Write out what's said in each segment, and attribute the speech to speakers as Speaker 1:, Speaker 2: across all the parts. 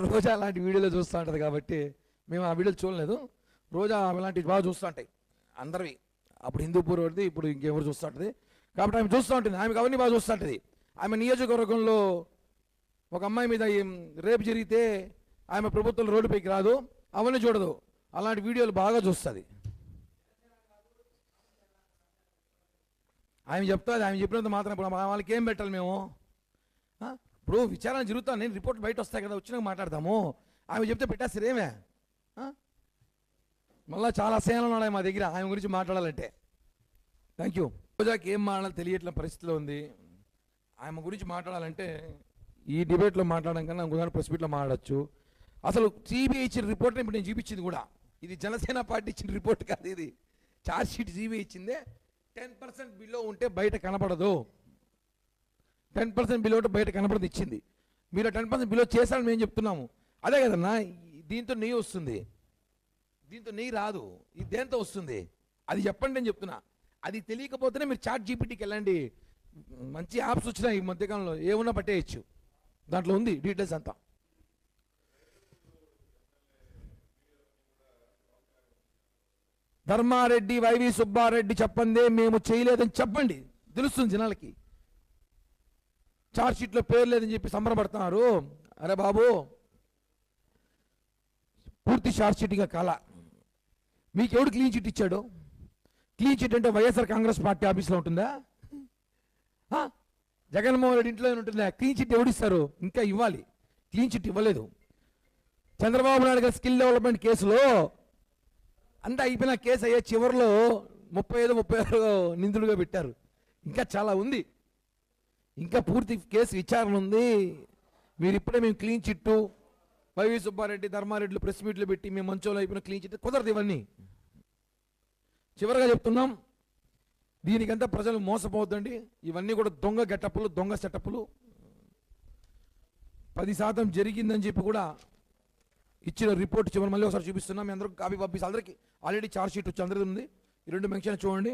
Speaker 1: రోజా అలాంటి వీడియోలో చూస్తూ ఉంటుంది కాబట్టి మేము ఆ వీడియోలు చూడలేదు. రోజా అలాంటివి బాగా చూస్తూ ఉంటాయి అందరివి. అప్పుడు హిందూపూర్ వాడిది, ఇప్పుడు ఇంకెవరు చూస్తూ ఉంటుంది కాబట్టి ఆమె చూస్తూ ఉంటుంది. ఆమెకు అవన్నీ బాగా చూస్తూ ఉంటుంది. ఆమె నియోజకవర్గంలో ఒక అమ్మాయి మీద రేపు జరిగితే ఆమె ప్రభుత్వం రోడ్డుపైకి రాదు, అవన్నీ చూడదు. అలాంటి వీడియోలు బాగా చూస్తుంది. ఆమె చెప్తుంది, ఆమె చెప్పినంత మాత్రం ఇప్పుడు వాళ్ళకి ఏం పెట్టాలి మేము? ఇప్పుడు విచారణ జరుగుతాను, నేను రిపోర్ట్ బయట వస్తాయి కదా, వచ్చినాక మాట్లాడతాము. ఆమె చెప్తే పెట్టేస్తారు ఏమే? మళ్ళీ చాలా అసహ్యాలు ఉన్నాయి మా దగ్గర ఆమె గురించి మాట్లాడాలంటే. Thank you. రోజాకి ఏం మాట్లాడాలి తెలియట్ల పరిస్థితిలో ఉంది. ఆమె గురించి మాట్లాడాలంటే ఈ డిబేట్లో మాట్లాడడం కన్నా ఇంకొక ప్రెస్ మీట్లో మాట్లాడచ్చు. అసలు సిబిఐ ఇచ్చిన రిపోర్ట్ని ఇప్పుడు నేను చూపించింది కూడా ఇది జనసేన పార్టీ ఇచ్చిన రిపోర్ట్ కాదు, ఇది ఛార్జ్ షీట్ సిబిఐ ఇచ్చిందే. 10% బిలో ఉంటే బయట కనపడదు, 10% బిలో ఉంటే బయట కనపడదు ఇచ్చింది. మీరు 10% బిలో చేశారని మేము చెప్తున్నాము. అదే కదన్నా, దీంతో నెయ్యి వస్తుంది, దీంతో నెయ్యి రాదు, ఇది దేంతో వస్తుంది అది చెప్పండి నేను చెప్తున్నా. అది తెలియకపోతేనే మీరు చాట్ జీపీటీకి వెళ్ళండి, మంచి యాప్స్ వచ్చినాయి ఈ మధ్యకాలంలో, ఏమున్నా పట్టేయచ్చు, దాంట్లో ఉంది డీటెయిల్స్ అంతా. ధర్మారెడ్డి, వైవి సుబ్బారెడ్డి చెప్పండి, మేము చేయలేదని చెప్పండి, తెలుస్తుంది జనాలకి. చార్జ్ షీట్లో పేరు లేదని చెప్పి సంబరపడుతున్నారు. అరే బాబు, పూర్తి చార్జ్ షీట్గా కాల. మీకు ఎవడు క్లీన్ చిట్ ఇచ్చాడు? క్లీన్ చిట్ అంటే వైఎస్ఆర్ కాంగ్రెస్ పార్టీ ఆఫీస్లో ఉంటుందా? జగన్మోహన్ రెడ్డి ఇంట్లో ఉంటుందా? క్లీన్ చిట్ ఎవడిస్తారు? ఇంకా ఇవ్వాలి, క్లీన్ చిట్ ఇవ్వలేదు. చంద్రబాబు నాయుడు గారి స్కిల్ డెవలప్మెంట్ కేసులో అంతా అయిపోయిన కేసు అయ్యే చివరిలో 35-36 నిందులుగా పెట్టారు. ఇంకా చాలా ఉంది, ఇంకా పూర్తి కేసు విచారణ ఉంది. మీరు ఇప్పుడే మేము క్లీన్ చిట్టు, వైవి సుబ్బారెడ్డి, ధర్మారెడ్డిలు ప్రెస్ మీట్లు పెట్టి మేము మంచోళ్ళు అయిపోయిన క్లీన్ చిట్ కుదరదు. ఇవన్నీ చివరిగా చెప్తున్నాం, దీనికంతా ప్రజలు మోసపోవద్దండి. ఇవన్నీ కూడా దొంగ గెటప్పులు, దొంగ సెటప్పులు. 10% జరిగిందని చెప్పి కూడా ఇచ్చిన రిపోర్ట్ చివరి మళ్ళీ ఒకసారి చూపిస్తున్నాం. మీ అందరికీ కాపీ పంపిస్తే అందరికీ ఆల్రెడీ చార్జ్ షీట్ వచ్చి అందరిది ఉంది. ఈ 2 మెన్షన్ చూడండి.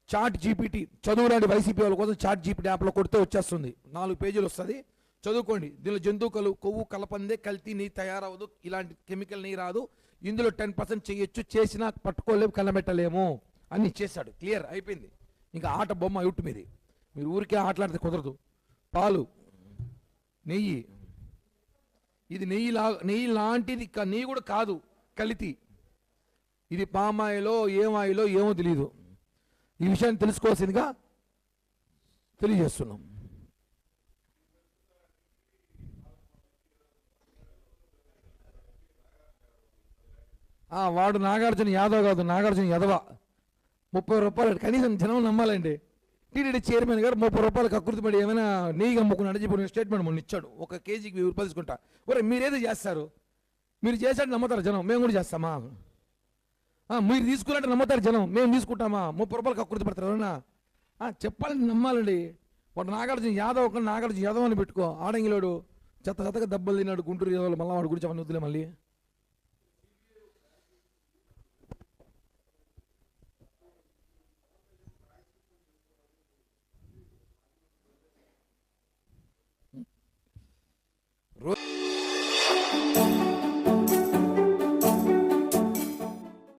Speaker 1: చాట్ జీపీటీ చదువురాని వైసీపీ వాళ్ళ కోసం చాట్ జీపీటీ యాప్లో కొడితే వచ్చేస్తుంది, 4 పేజీలు వస్తుంది, చదువుకోండి. దీనిలో జంతువు కొవ్వు కలపందే, కల్తీ నెయ్యి తయారవదు, ఇలాంటి కెమికల్ నెయ్యి రాదు, ఇందులో 10% చేయొచ్చు, చేసినా పట్టుకోలేము, కళ్ళబెట్టలేము అని చేశాడు. క్లియర్ అయిపోయింది. ఇంకా ఆట బొమ్మ అవుట్ మీది. మీరు ఊరికే ఆటలాడితే కుదరదు. పాలు, నెయ్యి, ఇది నెయ్యి లాంటిది, నెయ్యి కూడా కాదు, కల్తీ. ఇది పామాయిలో ఏమాయిలో ఏమో తెలియదు. ఈ విషయాన్ని తెలుసుకోవాల్సిందిగా తెలియజేస్తున్నాం. వాడు నాగార్జున యాదవ్ కాదు, నాగార్జున యాదవ. 30 రూపాయలు కనీసం జనం నమ్మాలండి. టీటీడీ చైర్మన్ గారు 30 రూపాయలకు అకృతిపడి ఏమైనా నెయ్యి అమ్ముకున్నాడని చెప్పి స్టేట్మెంట్ మొన్న ఇచ్చాడు. 1 కేజీకి 1000 రూపాయలు తీసుకుంటా. ఒరే మీరేదో చేస్తారు, మీరు చేశాడు నమ్ముతారు జనం, మేము కూడా చేస్తామా? మీరు తీసుకున్నట్టు నమ్ముతారు జనం, మేము తీసుకుంటామా? 30 రూపాయలకు అకృతి పడతారు ఎవరన్నా? చెప్పాలని నమ్మాలండి. వాడు నాగార్జున యాదవ్, ఒక నాగార్జున యాదవ్ అని పెట్టుకో. ఆడంగిలోడు చెత్తగా దెబ్బలు తిన్నాడు గుంటూరు యాదవ్, మళ్ళీ వాడి గురించి అవన్నీ వద్దులే. మళ్ళీ రోజు